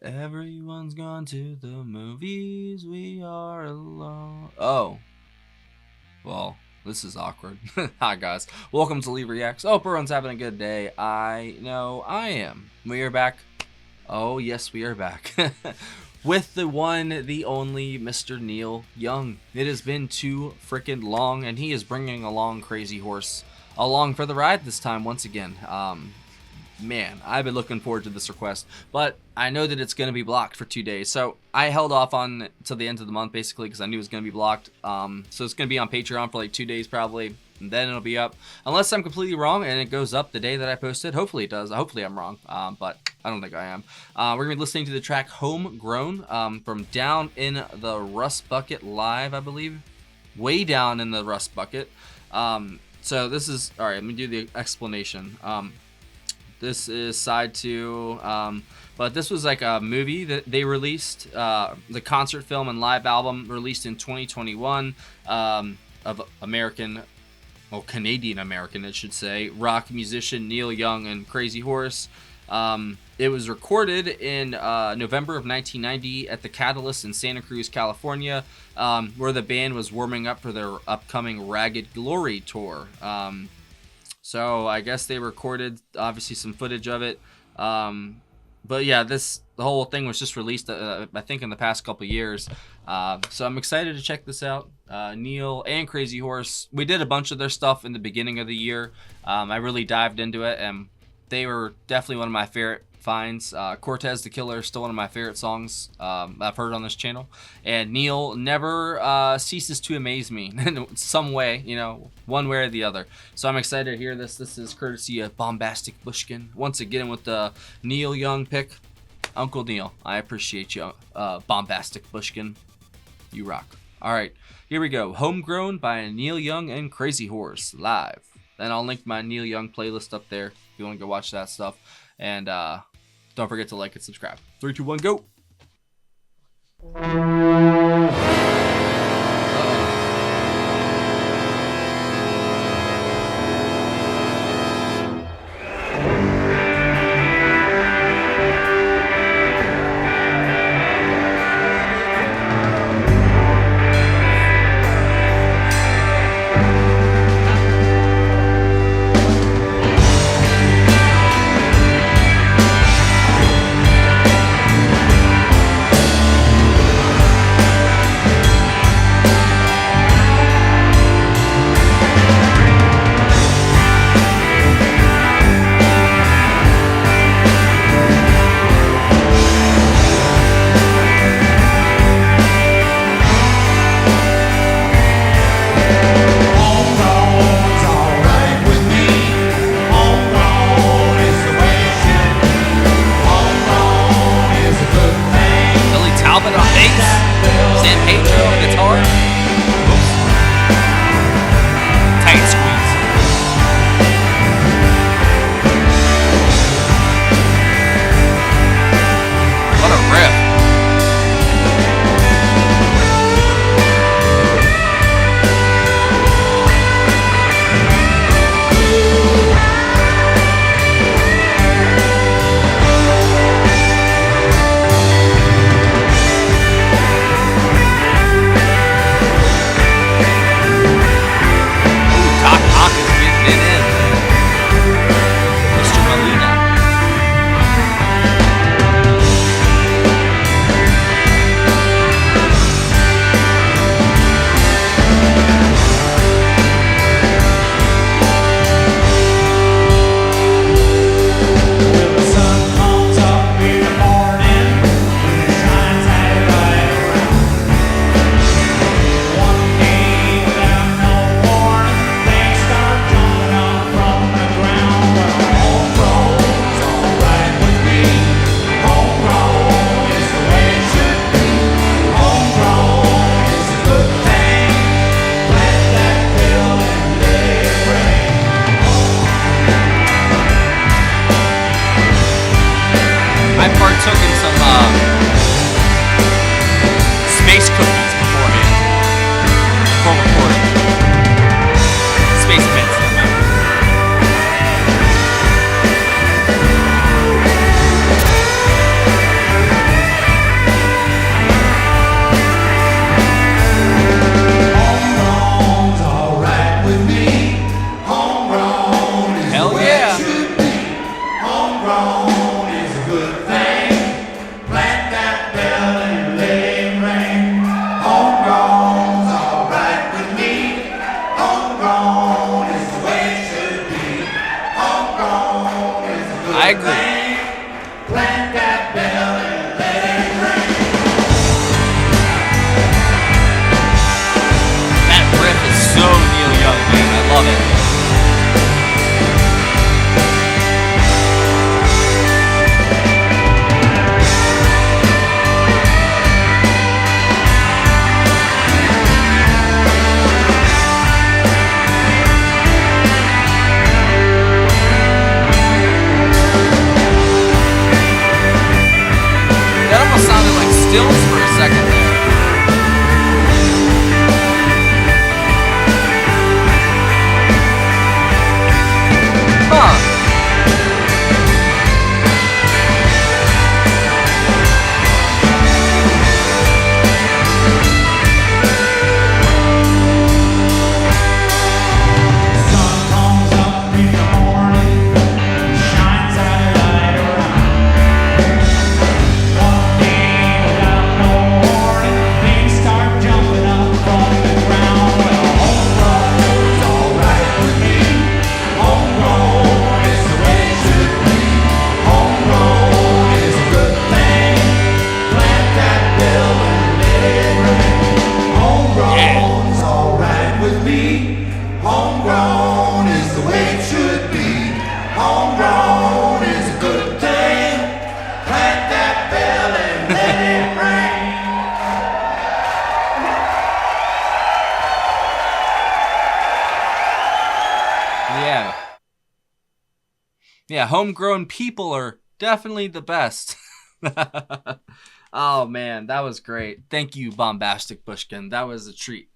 Everyone's gone to the movies, we are alone. Oh, well, this is awkward. Hi guys, welcome to Leave Reacts. Hope everyone's having a good day. I know I am. We are back. Oh yes, we are back. With the one, the only Mr. Neil Young. It has been too freaking long, and he is bringing along Crazy Horse along for the ride this time once again. Man, I've been looking forward to this request, but I know that it's going to be blocked for 2 days, so I held off on till the end of the month basically because I knew it was going to be blocked. So it's going to be on Patreon for like 2 days probably, and then it'll be up, unless I'm completely wrong and it goes up the day that I posted. Hopefully it does. Hopefully I'm wrong, but I don't think I am. We're going to be listening to the track Homegrown from Down in the Rust Bucket Live, I believe. Way down in the Rust Bucket. So this is, alright, let me do the explanation. This is side 2, but this was like a movie that they released, the concert film and live album released in 2021 of Canadian American, it should say, rock musician Neil Young and Crazy Horse. It was recorded in November of 1990 at the Catalyst in Santa Cruz, California, where the band was warming up for their upcoming Ragged Glory tour. So I guess they recorded obviously some footage of it, but yeah, the whole thing was just released I think in the past couple years. So I'm excited to check this out. Neil and Crazy Horse, we did a bunch of their stuff in the beginning of the year. I really dived into it, and they were definitely one of my favorite finds. Cortez the Killer is still one of my favorite songs I've heard on this channel, and Neil never ceases to amaze me in some way, you know, one way or the other. So I'm excited to hear this. This is courtesy of Bombastic Bushkin once again with the Neil Young pick. Uncle Neil, I appreciate you. Bombastic Bushkin, you rock. All right, here we go. Homegrown by Neil Young and Crazy Horse live. And I'll link my Neil Young playlist up there if you want to go watch that stuff. And don't forget to like and subscribe. 3, 2, 1, go. almost sounded like stills for a second there. Huh. Homegrown is the way it should be. Homegrown is a good thing. Plant that bell and let it ring. Yeah. Yeah, homegrown people are definitely the best. Oh man, that was great. Thank you, Bombastic Bushkin. That was a treat.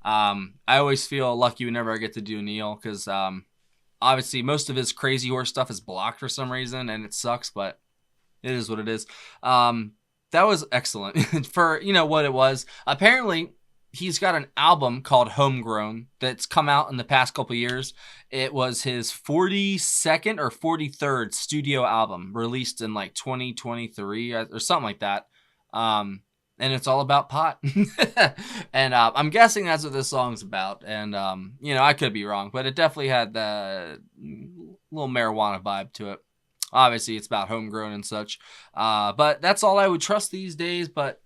I always feel lucky whenever I get to do Neil, because obviously most of his crazy horse stuff is blocked for some reason, and it sucks, but it is what it is. That was excellent for, you know, what it was. Apparently, he's got an album called Homegrown that's come out in the past couple years. It was his 42nd or 43rd studio album, released in like 2023 or something like that. And it's all about pot. And I'm guessing that's what this song's about. And, you know, I could be wrong, but it definitely had the little marijuana vibe to it. Obviously, it's about homegrown and such. But that's all I would trust these days. But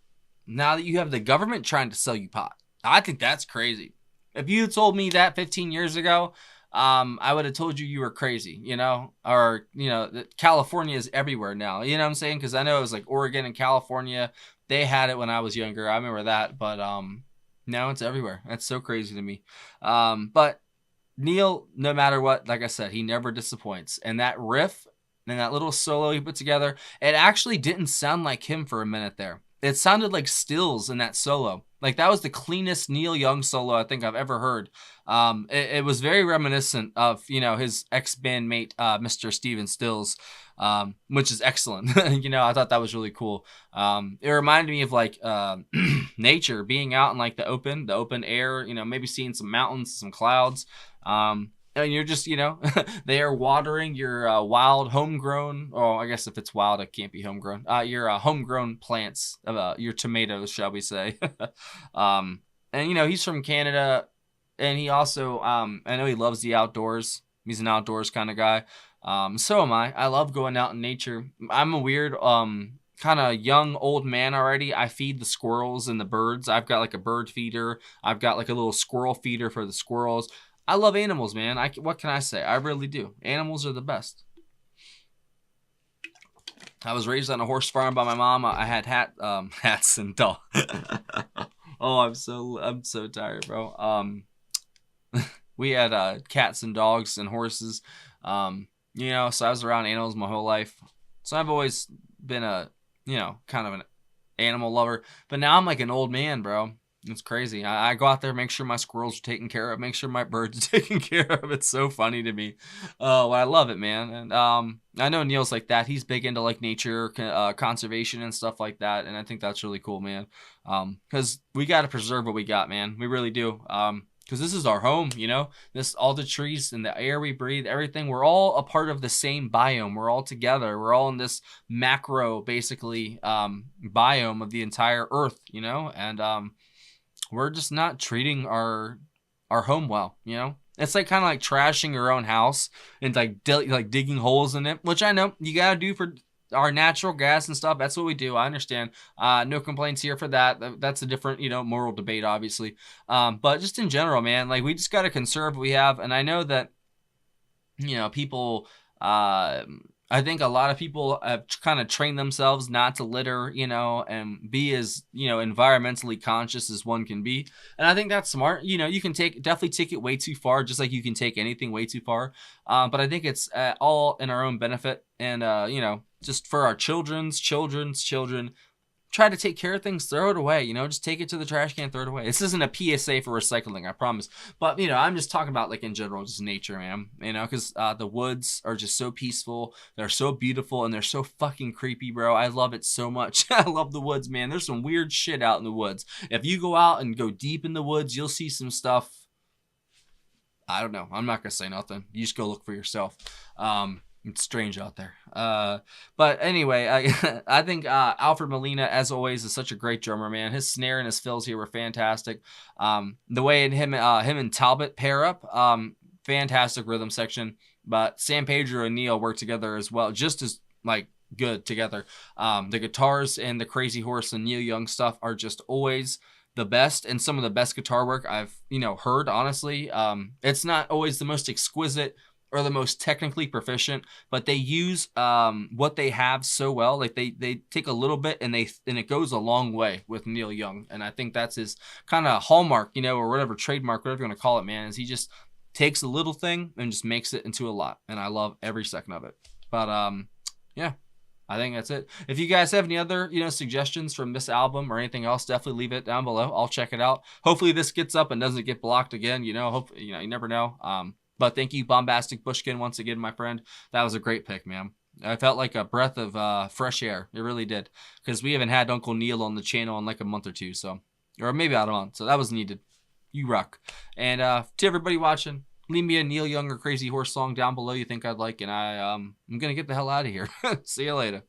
now that you have the government trying to sell you pot, I think that's crazy. If you had told me that 15 years ago, I would have told you were crazy, you know? Or, you know, that California is everywhere now. You know what I'm saying? Because I know it was like Oregon and California. They had it when I was younger. I remember that. But now it's everywhere. That's so crazy to me. But Neil, no matter what, like I said, he never disappoints. And that riff and that little solo he put together, it actually didn't sound like him for a minute there. It sounded like stills in that solo. Like, that was the cleanest Neil Young solo I think I've ever heard. It was very reminiscent of, you know, his ex-bandmate, Mr. Steven Stills, which is excellent. You know, I thought that was really cool. It reminded me of, like, nature, being out in, like, the open air, you know, maybe seeing some mountains, some clouds. And you're just, you know, they are watering your wild homegrown, oh, I guess if it's wild, it can't be homegrown, your homegrown plants, your tomatoes, shall we say. And, you know, he's from Canada, and he also, I know he loves the outdoors. He's an outdoors kind of guy. So am I. I love going out in nature. I'm a weird, kind of young old man already. I feed the squirrels and the birds. I've got like a bird feeder. I've got like a little squirrel feeder for the squirrels. I love animals, man. What can I say? I really do. Animals are the best. I was raised on a horse farm by my mom. I had hats and dogs. Oh, I'm so tired, bro. We had cats and dogs and horses. You know, so I was around animals my whole life. So I've always been a, you know, kind of an animal lover. But now I'm like an old man, bro. It's crazy. I go out there, make sure my squirrels are taken care of, make sure my birds are taken care of. It's so funny to me. Well, I love it, man. And I know Neil's like that. He's big into like nature, conservation and stuff like that. And I think that's really cool, man. Because we got to preserve what we got, man. We really do. Because this is our home, you know? All the trees and the air we breathe, everything. We're all a part of the same biome. We're all together. We're all in this macro, basically, biome of the entire Earth, you know? And we're just not treating our home well, you know? It's like kind of like trashing your own house and like digging holes in it, which I know you got to do for our natural gas and stuff. That's what we do. I understand. No complaints here for that. That's a different, you know, moral debate, obviously. But just in general, man, like we just got to conserve what we have. And I know that, you know, people, I think a lot of people have kind of trained themselves not to litter, you know, and be as, you know, environmentally conscious as one can be. And I think that's smart. You know, you can definitely take it way too far, just like you can take anything way too far. But I think it's all in our own benefit. And, you know, just for our children's children, try to take care of things, throw it away. You know, just take it to the trash can, throw it away. This isn't a PSA for recycling, I promise. But, you know, I'm just talking about, like, in general, just nature, man. You know, because the woods are just so peaceful. They're so beautiful, and they're so fucking creepy, bro. I love it so much. I love the woods, man. There's some weird shit out in the woods. If you go out and go deep in the woods, you'll see some stuff. I don't know. I'm not going to say nothing. You just go look for yourself. It's strange out there. But anyway, I think Alfred Molina, as always, is such a great drummer, man. His snare and his fills here were fantastic. The way him and Talbot pair up, fantastic rhythm section. But San Pedro and Neil work together as well, just as like good together. The guitars and the Crazy Horse and Neil Young stuff are just always the best, and some of the best guitar work I've, you know, heard, honestly. It's not always the most exquisite or the most technically proficient, but they use what they have so well. Like they take a little bit and it goes a long way with Neil Young. And I think that's his kind of hallmark, you know, or whatever, trademark, whatever you want to call it, man, is he just takes a little thing and just makes it into a lot. And I love every second of it. But yeah, I think that's it. If you guys have any other, you know, suggestions from this album or anything else, definitely leave it down below. I'll check it out. Hopefully this gets up and doesn't get blocked again. You know, hopefully, you know, you never know. But thank you, Bombastic Bushkin, once again, my friend. That was a great pick, man. I felt like a breath of fresh air. It really did. Because we haven't had Uncle Neil on the channel in like a month or two. So, or maybe about a month. So that was needed. You rock. And to everybody watching, leave me a Neil Young or Crazy Horse song down below you think I'd like. And I'm going to get the hell out of here. See you later.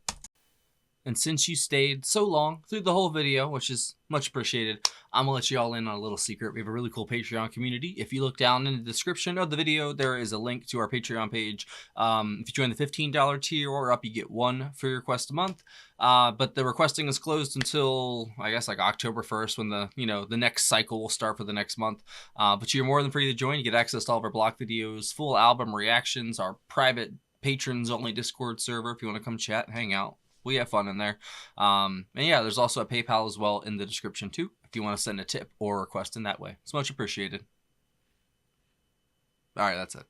And since you stayed so long through the whole video, which is much appreciated, I'm going to let you all in on a little secret. We have a really cool Patreon community. If you look down in the description of the video, there is a link to our Patreon page. If you join the $15 tier or up, you get one free request a month. But the requesting is closed until, I guess, like October 1st, when the next cycle will start for the next month. But you're more than free to join. You get access to all of our block videos, full album reactions, our private patrons-only Discord server if you want to come chat and hang out. We have fun in there. And yeah, there's also a PayPal as well in the description too, if you want to send a tip or request in that way. It's much appreciated. All right, that's it.